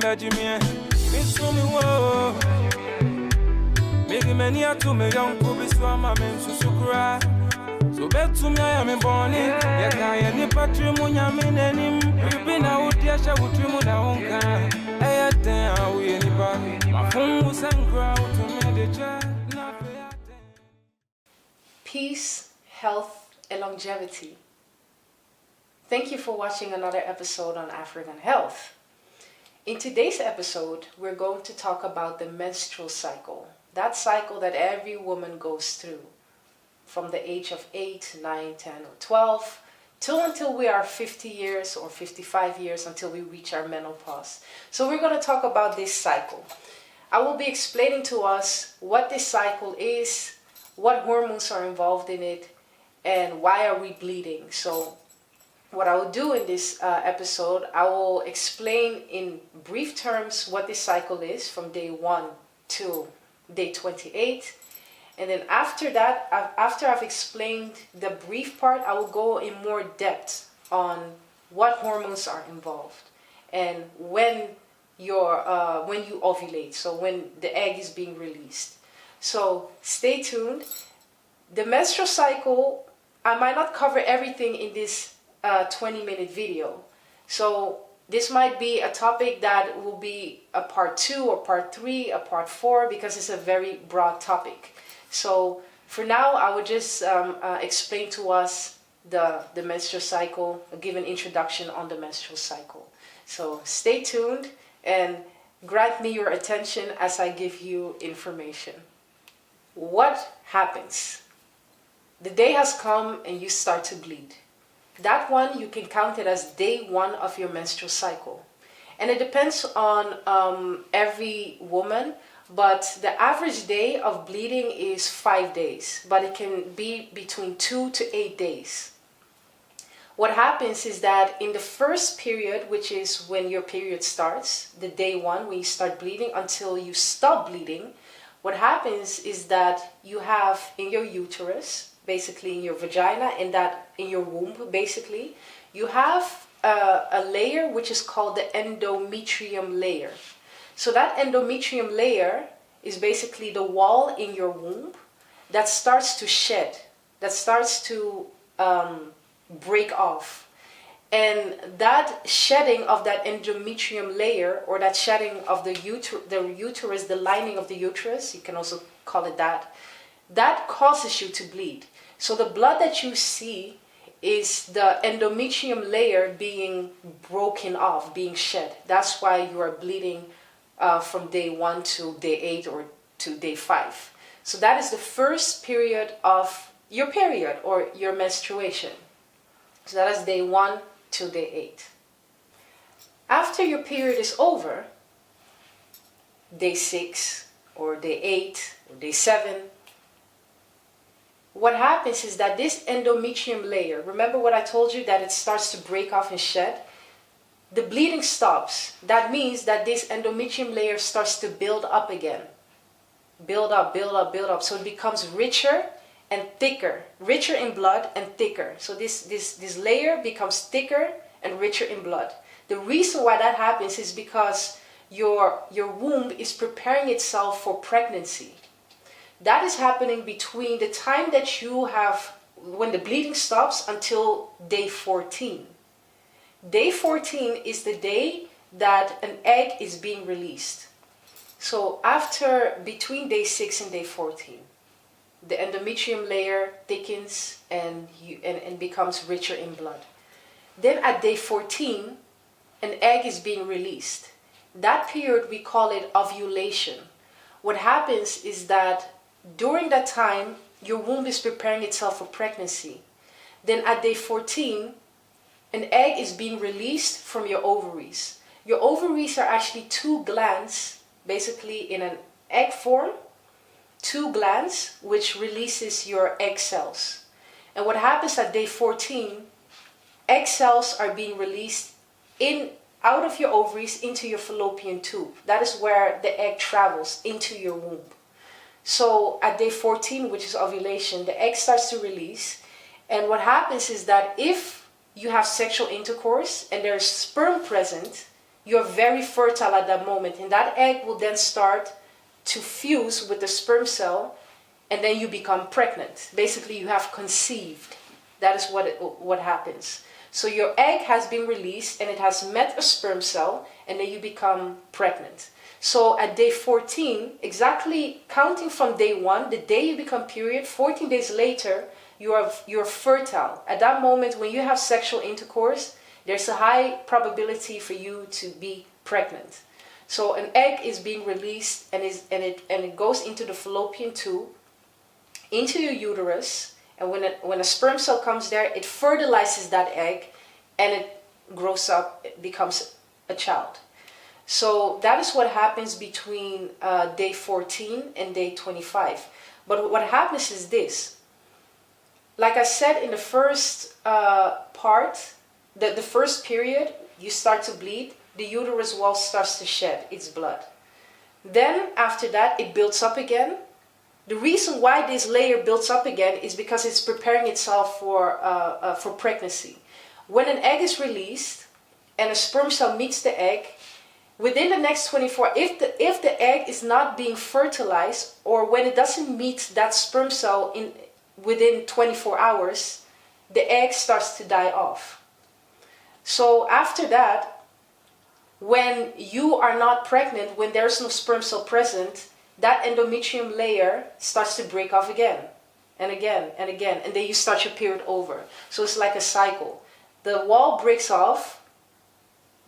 Benjamin. Miss me, whoa. Maybe many are to me young Corpus Luteum, Susukra. So bet to me, I am born in. Yet I am the patrimonial in him. We've been out here, shall we trim on our own car? I had them, we anybody. My phone was and crowd to me, the child. Peace, health, and longevity. Thank you for watching another episode on Afrakan Health. In today's episode, we're going to talk about the menstrual cycle. That cycle that every woman goes through from the age of 8, 9, 10, or 12 until we are 50 years or 55 years until we reach our menopause. So we're going to talk about this cycle. I will be explaining to us what this cycle is, what hormones are involved in it, and why are we bleeding. So what I will do in this episode, I will explain in brief terms what this cycle is from day 1 to day 28. And then after that, after I've explained the brief part, I will go in more depth on what hormones are involved and when you ovulate, so when the egg is being released. So stay tuned. The menstrual cycle, I might not cover everything in this 20-minute video. So this might be a topic that will be a part 2 or part 3, a part 4, because it's a very broad topic. So for now, I would just explain to us the menstrual cycle, give an introduction on the menstrual cycle. So stay tuned and grant me your attention as I give you information. What happens? The day has come and you start to bleed. That one, you can count it as day 1 of your menstrual cycle. And it depends on every woman, but the average day of bleeding is 5 days, but it can be between 2 to 8 days. What happens is that in the first period, which is when your period starts, the day 1, when you start bleeding until you stop bleeding, what happens is that you have in your uterus, basically in your vagina, and that in your womb, basically, you have a layer which is called the endometrium layer. So that endometrium layer is basically the wall in your womb that starts to shed, that starts to break off. And that shedding of that endometrium layer, or that shedding of the uterus, the lining of the uterus, you can also call it that causes you to bleed. So the blood that you see is the endometrium layer being broken off, being shed. That's why you are bleeding from day 1 to day 8 or to day 5. So that is the first period of your period or your menstruation. So that is day 1 to day 8. After your period is over, day 6 or day 8 or day 7, what happens is that this endometrium layer, remember what I told you, that it starts to break off and shed? The bleeding stops. That means that this endometrium layer starts to build up again. Build up, build up, build up. So it becomes richer and thicker, richer in blood and thicker. So this layer becomes thicker and richer in blood. The reason why that happens is because your womb is preparing itself for pregnancy. That is happening between the time that you have, when the bleeding stops, until day 14. Day 14 is the day that an egg is being released. So between day 6 and day 14, the endometrium layer thickens and becomes richer in blood. Then at day 14, an egg is being released. That period, we call it ovulation. What happens is that during that time, your womb is preparing itself for pregnancy. Then at day 14, an egg is being released from your ovaries. Your ovaries are actually 2 glands, basically in an egg form, 2 glands, which releases your egg cells. And what happens at day 14, egg cells are being released out of your ovaries into your fallopian tube. That is where the egg travels into your womb. So at day 14, which is ovulation, the egg starts to release. And what happens is that if you have sexual intercourse and there's sperm present you're very fertile at that moment, and that egg will then start to fuse with the sperm cell, and then you become pregnant. Basically, you have conceived. That is what happens. So your egg has been released and it has met a sperm cell, and then you become pregnant. So at day 14, exactly counting from day 1, the day you become period, 14 days later, you're fertile. At that moment, when you have sexual intercourse, there's a high probability for you to be pregnant. So an egg is being released, and it goes into the fallopian tube, into your uterus, and when a sperm cell comes there, it fertilizes that egg, and it grows up, it becomes a child. So that is what happens between day 14 and day 25. But what happens is this. Like I said in the first part, the first period, you start to bleed, the uterus wall starts to shed its blood. Then after that, it builds up again. The reason why this layer builds up again is because it's preparing itself for pregnancy. When an egg is released and a sperm cell meets the egg, within the next 24, if the egg is not being fertilized, or when it doesn't meet that sperm cell within 24 hours, the egg starts to die off. So after that, when you are not pregnant, when there's no sperm cell present, that endometrium layer starts to break off again and again and again, and then you start your period over. So it's like a cycle. The wall breaks off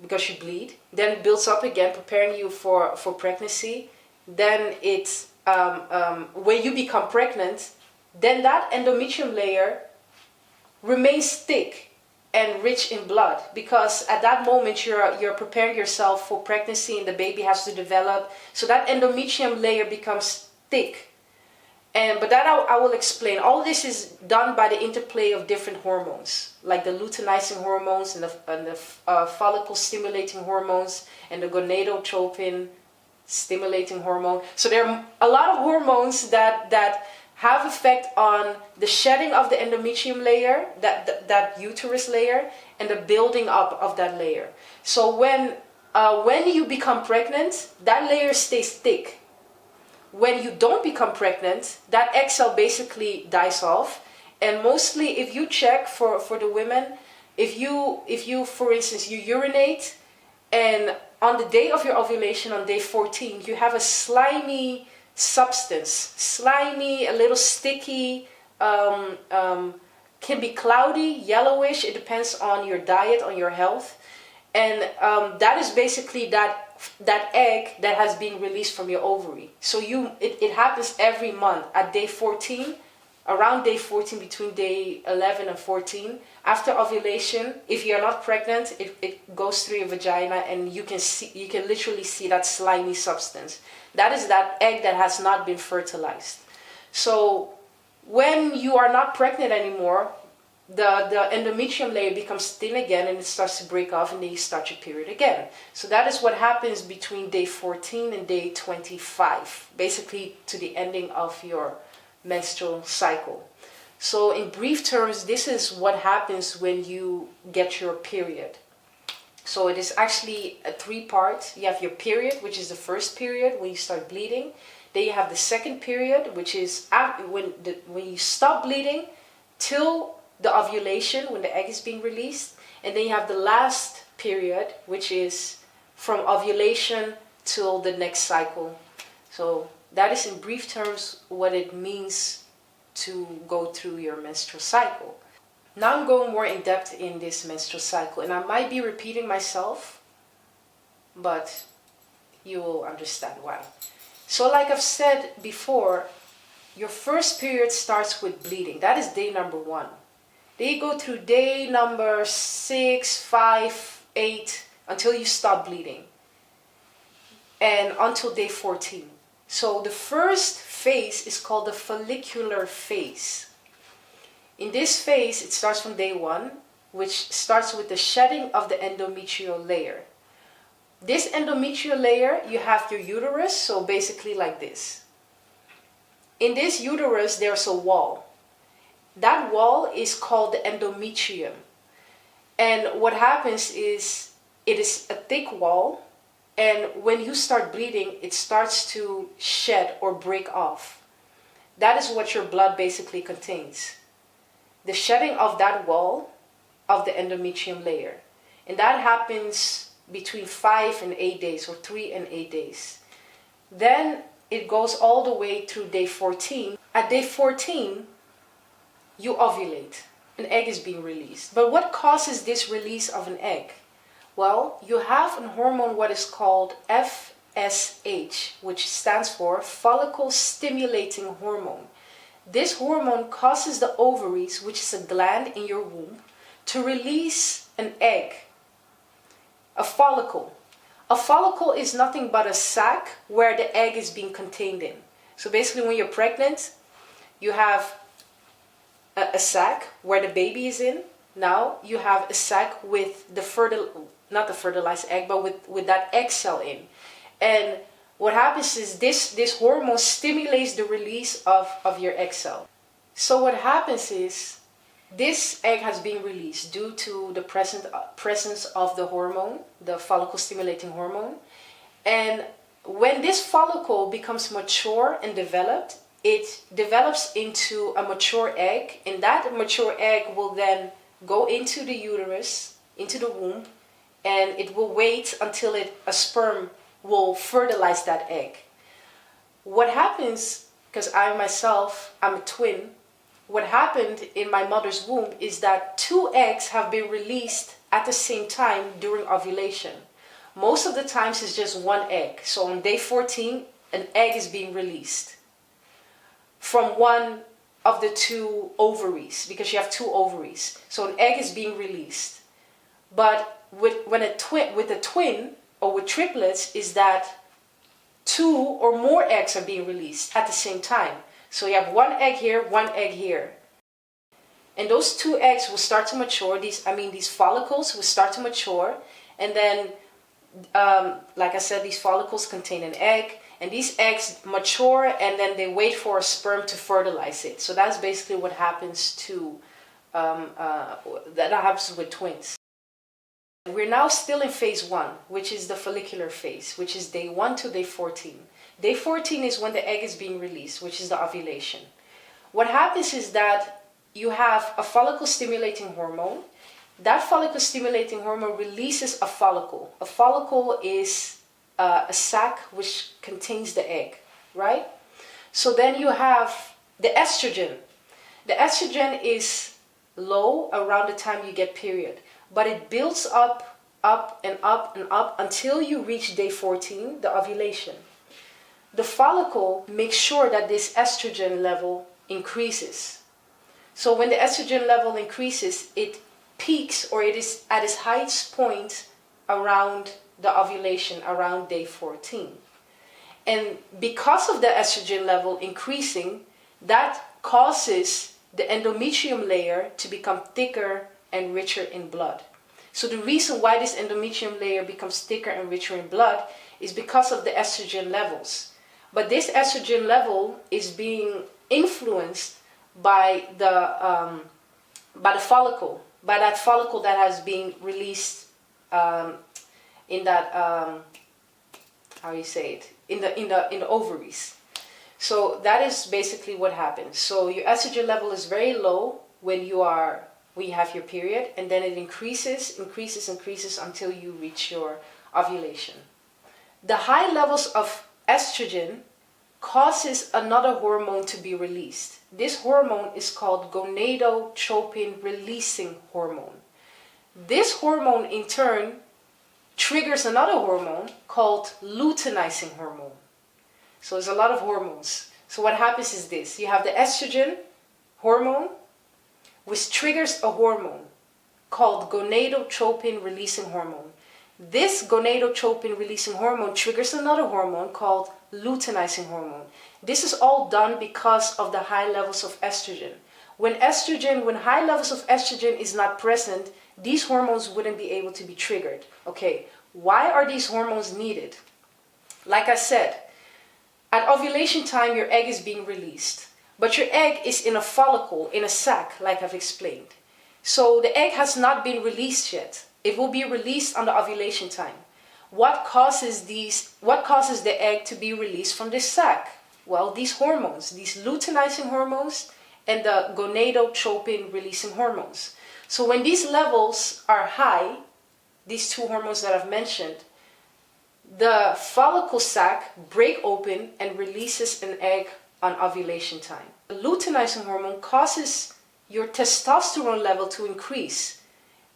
because you bleed, then it builds up again, preparing you for pregnancy. Then it's when you become pregnant, then that endometrium layer remains thick and rich in blood, because at that moment you're preparing yourself for pregnancy and the baby has to develop. So that endometrium layer becomes thick. But that I will explain. All this is done by the interplay of different hormones, like the luteinizing hormones and the follicle stimulating hormones and the gonadotropin stimulating hormone. So there are a lot of hormones that have effect on the shedding of the endometrium layer, that uterus layer, and the building up of that layer. So when you become pregnant, that layer stays thick. When you don't become pregnant, that egg cell basically dies off. And mostly, if you check for the women, if you for instance you urinate, and on the day of your ovulation, on day 14, you have a slimy substance, a little sticky, can be cloudy, yellowish. It depends on your diet, on your health, and that is basically that egg that has been released from your ovary. So it happens every month at day 14, around day 14, between day 11 and 14. After ovulation, if you're not pregnant, it goes through your vagina, and you can literally see that slimy substance. That is that egg that has not been fertilized. So when you are not pregnant anymore, the endometrium layer becomes thin again, and it starts to break off, and then you start your period again. So that is what happens between day 14 and day 25, basically to the ending of your menstrual cycle. So in brief terms, this is what happens when you get your period. So it is actually a 3-part. You have your period, which is the first period when you start bleeding. Then you have the second period, which is when you stop bleeding till the ovulation, when the egg is being released. And then you have the last period, which is from ovulation till the next cycle. So that is in brief terms what it means to go through your menstrual cycle. Now I'm going more in depth in this menstrual cycle, and I might be repeating myself, but you will understand why. So like I've said before, your first period starts with bleeding. That is day number 1. Then you go through day number 6, 5, 8, until you stop bleeding, and until day 14. So the first phase is called the follicular phase. In this phase, it starts from day 1, which starts with the shedding of the endometrial layer. This endometrial layer, you have your uterus, so basically like this. In this uterus, there's a wall. That wall is called the endometrium. And what happens is it is a thick wall, and when you start bleeding, it starts to shed or break off. That is what your blood basically contains. The shedding of that wall of the endometrium layer. And that happens between 5 and 8 days, or 3 and 8 days. Then it goes all the way through day 14. At day 14, you ovulate. An egg is being released. But what causes this release of an egg? Well, you have a hormone, what is called FSH, which stands for Follicle Stimulating Hormone. This hormone causes the ovaries, which is a gland in your womb, to release an egg, a follicle. A follicle is nothing but a sac where the egg is being contained in. So basically when you're pregnant, you have a sac where the baby is in. Now you have a sac with not the fertilized egg, but with that egg cell in. And what happens is this hormone stimulates the release of your egg cell. So what happens is this egg has been released due to the presence of the hormone, the follicle stimulating hormone. And when this follicle becomes mature and developed, it develops into a mature egg, and that mature egg will then go into the uterus, into the womb, and it will wait until a sperm will fertilize that egg. What happens, because I'm a twin, what happened in my mother's womb is that 2 eggs have been released at the same time during ovulation. Most of the times it's just 1 egg. So on day 14, an egg is being released from one of the 2 ovaries, because you have 2 ovaries. So an egg is being released. But with a twin or with triplets is that 2 or more eggs are being released at the same time. So you have 1 egg here, 1 egg here. And those 2 eggs will start to mature. These follicles will start to mature. And then, like I said, these follicles contain an egg. And these eggs mature, and then they wait for a sperm to fertilize it. So that's basically what happens that happens with twins. We're now still in phase 1, which is the follicular phase, which is day 1 to day 14. Day 14 is when the egg is being released, which is the ovulation. What happens is that you have a follicle stimulating hormone. That follicle stimulating hormone releases a follicle. A follicle is a sac which contains the egg, right? So then you have the estrogen. The estrogen is low around the time you get period, but it builds up and up and up until you reach day 14, the ovulation. The follicle makes sure that this estrogen level increases. So when the estrogen level increases, it peaks, or it is at its highest point around the ovulation, around day 14. And because of the estrogen level increasing, that causes the endometrium layer to become thicker and richer in blood. So the reason why this endometrium layer becomes thicker and richer in blood is because of the estrogen levels. But this estrogen level is being influenced by the follicle, by that follicle that has been released in that in the ovaries. So that is basically what happens. So your estrogen level is very low when you have your period, and then it increases until you reach your ovulation. The high levels of estrogen causes another hormone to be released. This hormone is called gonadotropin releasing hormone. This hormone in turn triggers another hormone called luteinizing hormone. So there's a lot of hormones. So what happens is this: you have the estrogen hormone, which triggers a hormone called gonadotropin releasing hormone. This gonadotropin releasing hormone triggers another hormone called luteinizing hormone. This is all done because of the high levels of estrogen. When high levels of estrogen is not present, these hormones wouldn't be able to be triggered. Okay, why are these hormones needed? Like I said, at ovulation time, your egg is being released. But your egg is in a follicle, in a sac, like I've explained. So the egg has not been released yet. It will be released on the ovulation time. What causes the egg to be released from this sac? Well, these hormones, these luteinizing hormones and the gonadotropin releasing hormones. So when these levels are high, these two hormones that I've mentioned, the follicle sac break open and releases an egg on ovulation time. The luteinizing hormone causes your testosterone level to increase,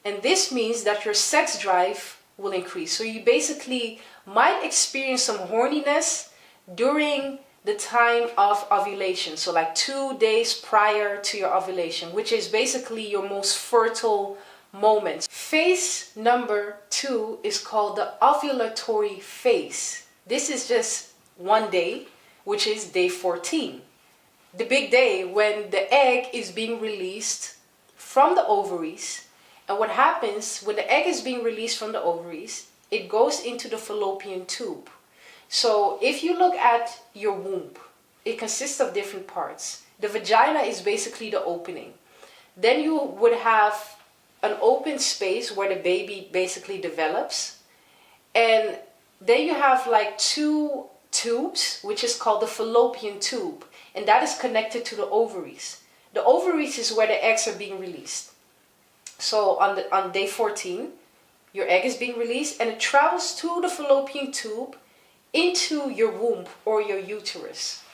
and this means that your sex drive will increase. So you basically might experience some horniness during the time of ovulation, so like 2 days prior to your ovulation, which is basically your most fertile moment. Phase number 2 is called the ovulatory phase. This is just 1 day, which is day 14. The big day when the egg is being released from the ovaries. And what happens when the egg is being released from the ovaries, it goes into the fallopian tube. So if you look at your womb, it consists of different parts. The vagina is basically the opening. Then you would have an open space where the baby basically develops. And then you have like 2 tubes, which is called the fallopian tube. And that is connected to the ovaries. The ovaries is where the eggs are being released. So on day 14, your egg is being released and it travels to the fallopian tube into your womb or your uterus.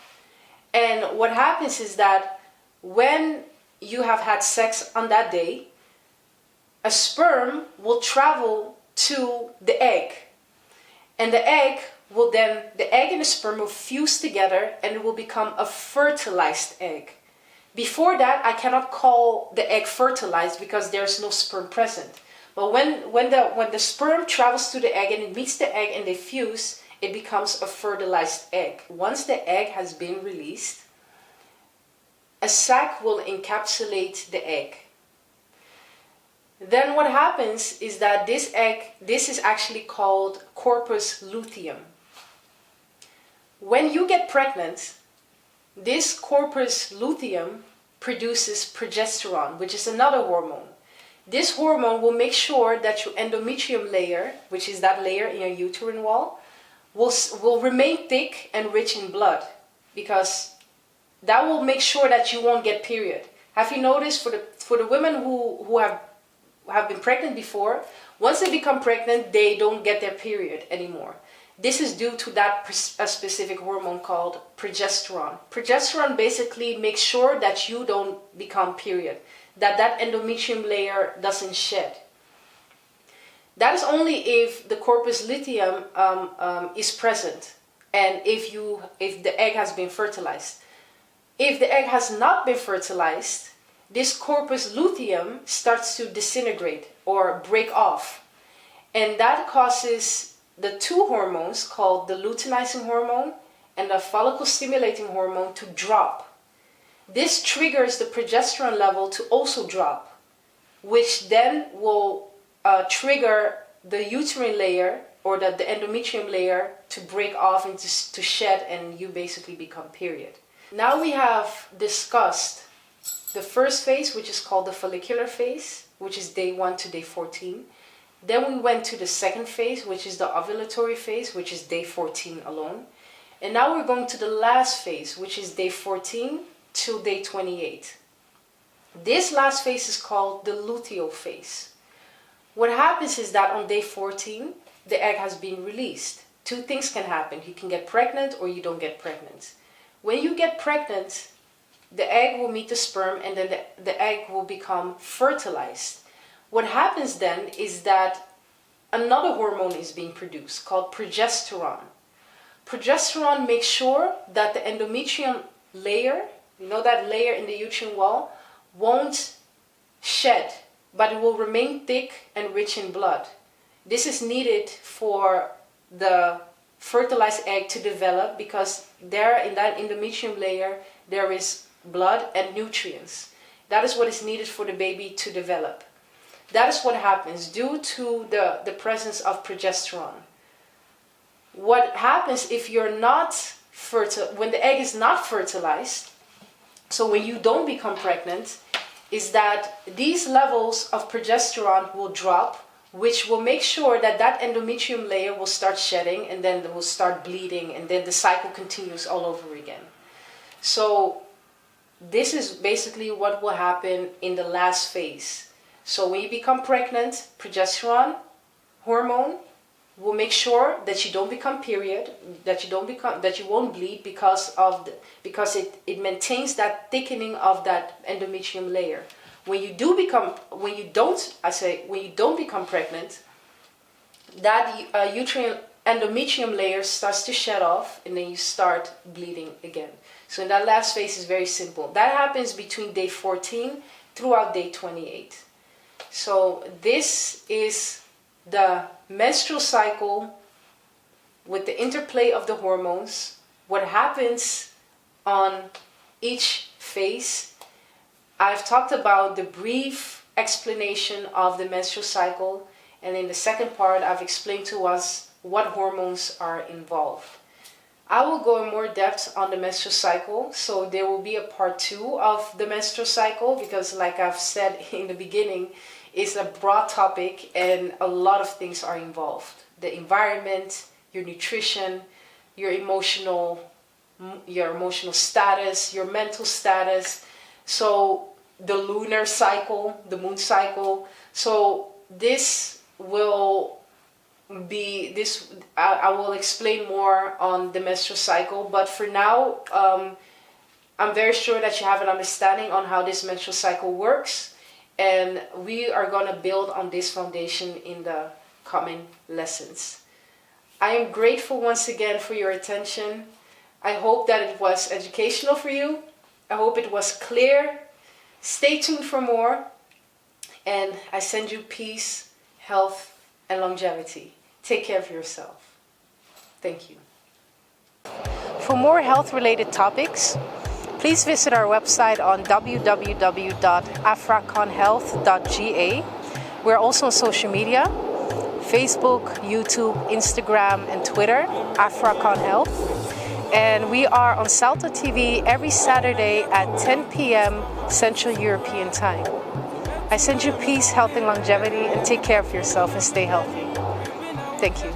And what happens is that when you have had sex on that day, a sperm will travel to the egg. And the egg and the sperm will fuse together and it will become a fertilized egg. Before that, I cannot call the egg fertilized because there's no sperm present. But when the sperm travels to the egg and it meets the egg and they fuse, it becomes a fertilized egg. Once the egg has been released, a sac will encapsulate the egg. Then what happens is that this is actually called Corpus Luteum. When you get pregnant, this Corpus Luteum produces progesterone, which is another hormone. This hormone will make sure that your endometrium layer, which is that layer in your uterine wall, will remain thick and rich in blood, because that will make sure that you won't get period. Have you noticed for the women who have been pregnant before, once they become pregnant, they don't get their period anymore. This is due to that a specific hormone called progesterone. Progesterone basically makes sure that you don't become period, that endometrium layer doesn't shed. That is only if the corpus luteum is present and if the egg has been fertilized. If the egg has not been fertilized, this corpus luteum starts to disintegrate or break off. And that causes the 2 hormones called the luteinizing hormone and the follicle stimulating hormone to drop. This triggers the progesterone level to also drop, which then will trigger the uterine layer or the endometrium layer to break off and to shed, and you basically become period. Now we have discussed the first phase, which is called the follicular phase, which is day 1 to day 14. Then we went to the second phase, which is the ovulatory phase, which is day 14 alone. And now we're going to the last phase, which is day 14 till day 28. This last phase is called the luteal phase. What happens is that on day 14, the egg has been released. 2 things can happen. You can get pregnant or you don't get pregnant. When you get pregnant, the egg will meet the sperm and then the egg will become fertilized. What happens then is that another hormone is being produced called progesterone. Progesterone makes sure that the endometrium layer, you know, that layer in the uterine wall, won't shed, but it will remain thick and rich in blood. This is needed for the fertilized egg to develop, because there in that endometrium layer there is blood and nutrients. That is what is needed for the baby to develop. That is what happens due to the presence of progesterone. What happens if you're not fertile, when the egg is not fertilized, so when you don't become pregnant, is that these levels of progesterone will drop which will make sure that that endometrium layer will start shedding, and then it will start bleeding, and then the cycle continues all over again. So this is basically what will happen in the last phase. So when you become pregnant, progesterone hormone will make sure that you don't become period, that you won't bleed because it maintains that thickening of that endometrium layer. When you don't become pregnant, that uterine endometrium layer starts to shed off, and then you start bleeding again. So in that last phase is very simple. That happens between day 14 throughout day 28. So this is the menstrual cycle with the interplay of the hormones, what happens on each phase. I've talked about the brief explanation of the menstrual cycle, and in the second part I've explained to us what hormones are involved. I will go in more depth on the menstrual cycle, so there will be a part 2 of the menstrual cycle, because like I've said in the beginning, it's a broad topic and a lot of things are involved. The environment, your nutrition, your emotional status, your mental status, so the lunar cycle, the moon cycle. So I will explain more on the menstrual cycle, but for now, I'm very sure that you have an understanding on how this menstrual cycle works, and we are going to build on this foundation in the coming lessons. I am grateful once again for your attention. I hope that it was educational for you. I hope it was clear. Stay tuned for more, and I send you peace, health, and longevity. Take care of yourself. Thank you. For more health-related topics, please visit our website on www.afrakanhealth.ga. We're also on social media, Facebook, YouTube, Instagram, and Twitter, Afrakan Health. And we are on Salto TV every Saturday at 10 p.m. Central European Time. I send you peace, health, and longevity, and take care of yourself and stay healthy. Thank you.